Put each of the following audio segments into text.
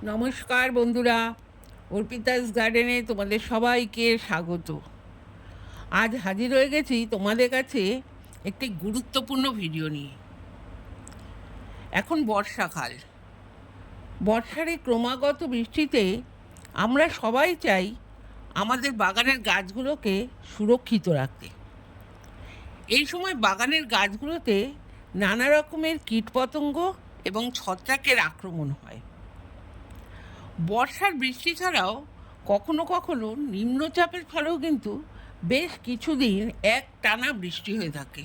নমস্কার বন্ধুরা, অর্পিতাস গার্ডেনে তোমাদের সবাইকে স্বাগত। আজ হাজির হয়ে গেছি তোমাদের কাছে একটি গুরুত্বপূর্ণ ভিডিও নিয়ে। এখন বর্ষাকাল, বর্ষার এই ক্রমাগত বৃষ্টিতে আমরা সবাই চাই আমাদের বাগানের গাছগুলোকে সুরক্ষিত রাখতে। এই সময় বাগানের গাছগুলোতে নানা রকমের কীটপতঙ্গ এবং ছত্রাকের আক্রমণ হয়। বর্ষার বৃষ্টি ছাড়াও কখনো কখনো নিম্নচাপের ফলেও কিন্তু বেশ কিছুদিন টানা বৃষ্টি হয়ে থাকে।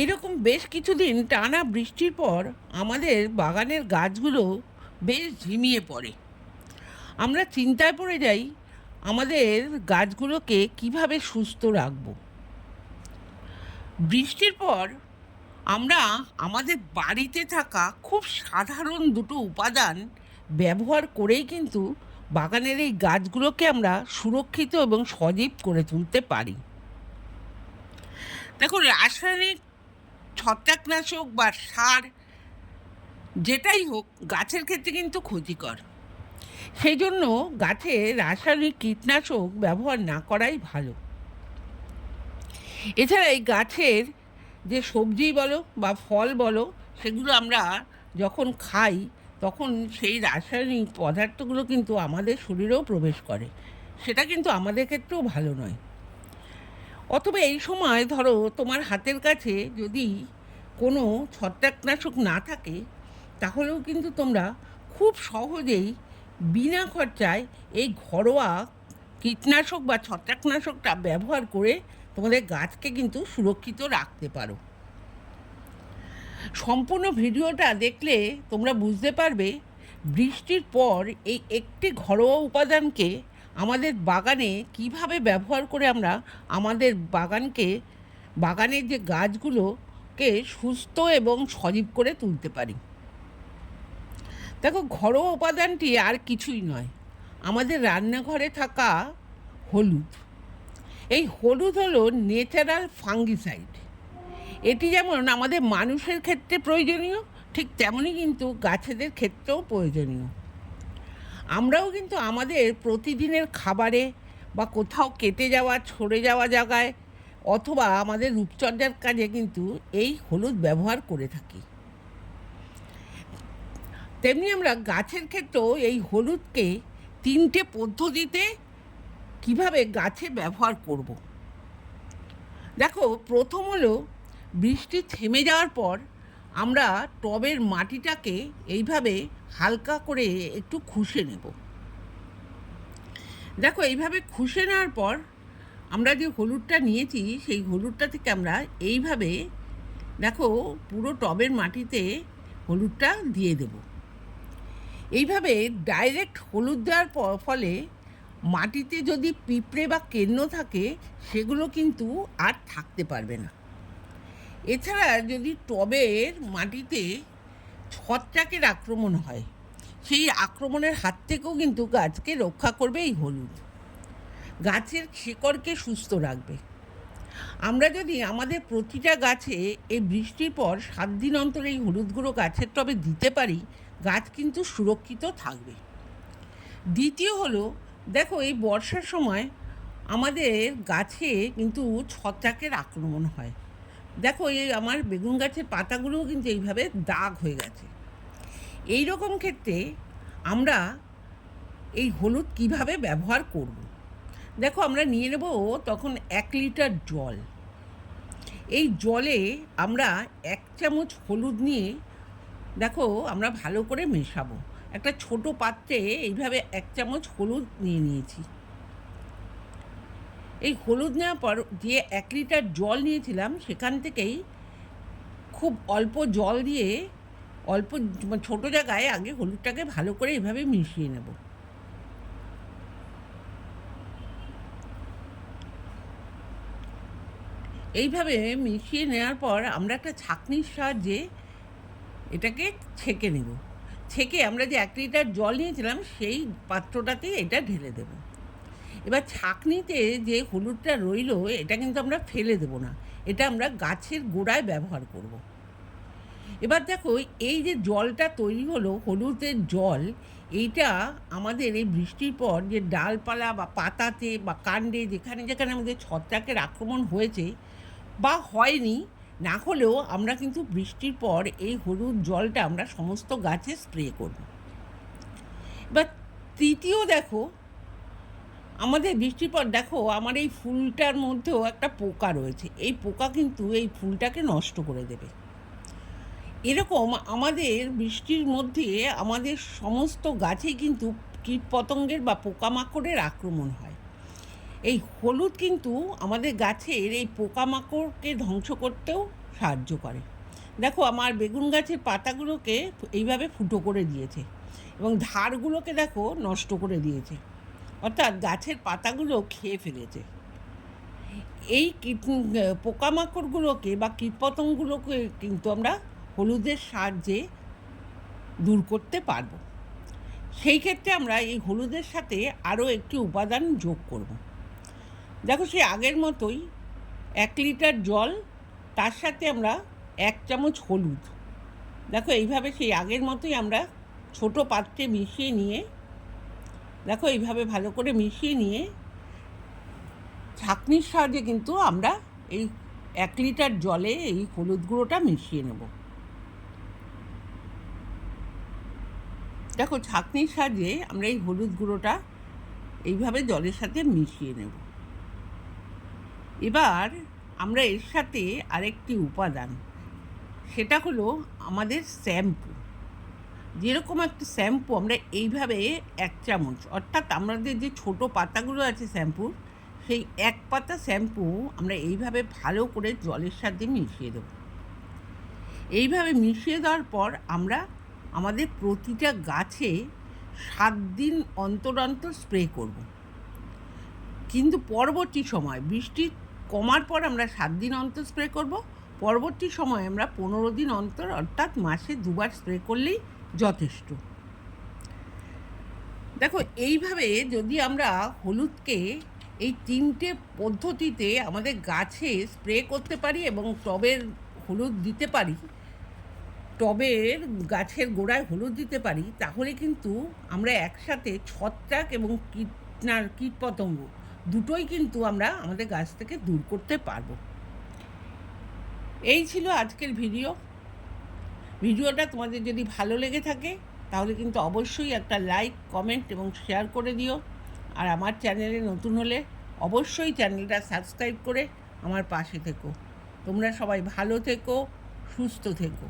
এইরকম বেশ কিছুদিন টানা বৃষ্টির পর আমাদের বাগানের গাছগুলো বেশ ঝিমিয়ে পড়ে। আমরা চিন্তায় পড়ে যাই আমাদের গাছগুলোকে কিভাবে সুস্থ রাখব। বৃষ্টির পর আমরা আমাদের বাড়িতে থাকা খুব সাধারণ দুটো উপাদান ব্যবহার করেই কিন্তু বাগানের এই গাছগুলোকে আমরা সুরক্ষিত এবং সজীব করে তুলতে পারি। দেখো, রাসায়নিক ছত্রাকনাশক বা সার যেটাই হোক গাছের ক্ষেত্রে কিন্তু ক্ষতিকর। সেই জন্য গাছে রাসায়নিক কীটনাশক ব্যবহার না করাই ভালো। এছাড়া এই গাছের যে সবজি বলো বা ফল বলো, সেগুলো আমরা যখন খাই তখন সেই রাসায়নিক পদার্থগুলো কিন্তু আমাদের শরীরেও প্রবেশ করে, সেটা কিন্তু আমাদের ক্ষেত্রেও ভালো নয়। অথবা এই সময় ধরো তোমার হাতের কাছে যদি কোনো ছত্রাকনাশক না থাকে, তাহলেও কিন্তু তোমরা খুব সহজেই বিনা খরচায় এই ঘরোয়া কীটনাশক বা ছত্রাকনাশকটা ব্যবহার করে তোমাদের গাছকে কিন্তু সুরক্ষিত রাখতে পারো। সম্পূর্ণ ভিডিওটা দেখলে তোমরা বুঝতে পারবে বৃষ্টির পর এই একটি ঘরোয়া উপাদানকে আমাদের বাগানে কিভাবে ব্যবহার করে আমরা আমাদের বাগানের যে গাছগুলোকে সুস্থ এবং সজীব করে তুলতে পারি। দেখো, ঘরোয়া উপাদানটি আর কিছুই নয়, আমাদের রান্নাঘরে থাকা হলুদ। এই হলুদ হলো ন্যাচারাল ফাঙ্গিসাইড। এটি যেমন আমাদের মানুষের ক্ষেত্রে প্রয়োজনীয়, ঠিক তেমনই কিন্তু গাছেদের ক্ষেত্রেও প্রয়োজনীয়। আমরাও কিন্তু আমাদের প্রতিদিনের খাবারে বা কোথাও কেটে যাওয়া ছড়ে যাওয়া জায়গায় অথবা আমাদের রূপচর্চার কাজে কিন্তু এই হলুদ ব্যবহার করে থাকি। তেমনি আমরা গাছের ক্ষেত্রেও এই হলুদকে 3টে পদ্ধতিতে কিভাবে গাছে ব্যবহার করব। দেখো, প্রথম হলো বৃষ্টি থেমে যাওয়ার পর আমরা টবের মাটিটাকে এইভাবে হালকা করে একটু খুশে নেব। দেখো, এইভাবে খুশে নেওয়ার পর আমরা যে হলুদটা নিয়েছি সেই হলুদটা থেকে আমরা এইভাবে দেখো পুরো টবের মাটিতে হলুদটা দিয়ে দেব। এইভাবে ডাইরেক্ট হলুদ দেওয়ার ফলে মাটিতে যদি পিঁপড়ে বা কেন্ন থাকে সেগুলো কিন্তু আর থাকতে পারবে না। এছাড়া যদি টবের মাটিতে ছত্রাকের আক্রমণ হয়, সেই আক্রমণের হাত থেকেও কিন্তু গাছকে রক্ষা করবে এই হলুদ। গাছের শিকড়কে সুস্থ রাখবে। আমরা যদি আমাদের প্রতিটা গাছে এই বৃষ্টির পর 7 দিন অন্তর এই হলুদগুলো গাছের টবে দিতে পারি, গাছ কিন্তু সুরক্ষিত থাকবে। দ্বিতীয় হলো, দেখো এই বর্ষার সময় আমাদের গাছে কিন্তু ছত্রাকের আক্রমণ হয়। দেখো, এই আমার বেগুন গাছের পাতাগুলোও কিন্তু এইভাবে দাগ হয়ে গেছে। এই রকম ক্ষেত্রে আমরা এই হলুদ কিভাবে ব্যবহার করব। দেখো, আমরা নিয়ে নেব তখন 1 লিটার জল। এই জলে আমরা 1 চামচ হলুদ নিয়ে দেখো আমরা ভালো করে মেশাবো। একটা ছোট পাত্রে এইভাবে 1 চামচ হলুদ নিয়ে নিয়েছি। এই হলুদ নেওয়ার পর যে 1 লিটার জল নিয়েছিলাম সেখান থেকেই খুব অল্প জল দিয়ে অল্প ছোটো জায়গায় আগে হলুদটাকে ভালো করে এভাবে মিশিয়ে নেব। এইভাবে মিশিয়ে নেওয়ার পর আমরা একটা ছাঁকনির সাহায্যে এটাকে ছেঁকে নেব। ছেঁকে আমরা যে 1 লিটার জল নিয়েছিলাম সেই পাত্রটাতে এটা ঢেলে দেব। এবার ছাঁকনিতে যে হলুদটা রইল এটা কিন্তু আমরা ফেলে দেব না, এটা আমরা গাছের গোড়ায় ব্যবহার করব। এবার দেখো, এই যে জলটা তৈরি হলো, হলুদের জল, এইটা আমাদের এই বৃষ্টির পর যে ডালপালা বা পাতাতে বা কাণ্ডে যেখানে যেখানে আমাদের ছত্রাকের আক্রমণ হয়েছে বা হয়নি, না হলেও আমরা কিন্তু বৃষ্টির পর এই হলুদ জলটা আমরা সমস্ত গাছে স্প্রে করব। এবার তৃতীয় দেখো, আমাদের বৃষ্টির পর দেখো আমার এই ফুলটার মধ্যেও একটা পোকা রয়েছে। এই পোকা কিন্তু এই ফুলটাকে নষ্ট করে দেবে। এরকম আমাদের বৃষ্টির মধ্যে আমাদের সমস্ত গাছেই কিন্তু কীটপতঙ্গের বা পোকামাকড়ের আক্রমণ হয়। এই হলুদ কিন্তু আমাদের গাছের এই পোকামাকড়কে ধ্বংস করতেও সাহায্য করে। দেখো, আমার বেগুন গাছের পাতাগুলোকে এইভাবে ফুটো করে দিয়েছে এবং ধারগুলোকে দেখো নষ্ট করে দিয়েছে, অর্থাৎ গাছের পাতাগুলো খেয়ে ফেলেছে। এই পোকামাকড়গুলোকে বা কীটপতঙ্গগুলোকে কিন্তু আমরা হলুদের সাহায্যে দূর করতে পারবো। সেই ক্ষেত্রে আমরা এই হলুদের সাথে আরও একটি উপাদান যোগ করব। দেখো, সেই আগের মতোই 1 লিটার জল, তার সাথে আমরা 1 চামচ হলুদ, দেখো এইভাবে সেই আগের মতোই আমরা ছোট পাত্রে মিশিয়ে নিয়ে, দেখো এইভাবে ভালো করে মিশিয়ে নিয়ে ছাঁকনির সাহায্যে কিন্তু আমরা এই 1 লিটার জলে এই হলুদ গুঁড়োটা মিশিয়ে নেব। দেখো, ছাঁকনির সাহায্যে আমরা এই হলুদ গুঁড়োটা এইভাবে জলের সাথে মিশিয়ে নেব। এবার আমরা এর সাথে আরেকটি উপাদান, সেটা হলো আমাদের শ্যাম্পু। যেরকম একটা শ্যাম্পু আমরা এইভাবে 1 চামচ, অর্থাৎ আমাদের যে ছোট পাতাগুলো আছে শ্যাম্পুর, সেই 1 পাতা শ্যাম্পু আমরা এইভাবে ভালো করে জলের সাথে মিশিয়ে দেব। এইভাবে মিশিয়ে দেওয়ার পর আমরা আমাদের প্রতিটা গাছে 7 দিন অন্তর অন্তর স্প্রে করব। কিন্তু পরবর্তী সময় বৃষ্টি কমার পর আমরা 7 দিন অন্তর স্প্রে করব। পরবর্তী সময় আমরা 15 দিন অন্তর, অর্থাৎ মাসে 2 বার স্প্রে করলেই যথেষ্ট। দেখো, এইভাবে যদি আমরা হলুদকে এই 3টে পদ্ধতিতে আমাদের গাছে স্প্রে করতে পারি এবং টবের হলুদ দিতে পারি, টবের গাছের গোড়ায় হলুদ দিতে পারি, তাহলে কিন্তু আমরা একসাথে ছত্রাক এবং কীটপতঙ্গ দুটোই কিন্তু আমরা আমাদের গাছ থেকে দূর করতে পারবো। এই ছিল আজকের ভিডিওটা। তোমাদের যদি ভালো লেগে থাকে তাহলে কিন্তু অবশ্যই একটা লাইক, কমেন্ট এবং শেয়ার করে দিও। আর আমার চ্যানেলে নতুন হলে অবশ্যই চ্যানেলটা সাবস্ক্রাইব করে আমার পাশে থেকো। তোমরা সবাই ভালো থেকো, সুস্থ থেকো।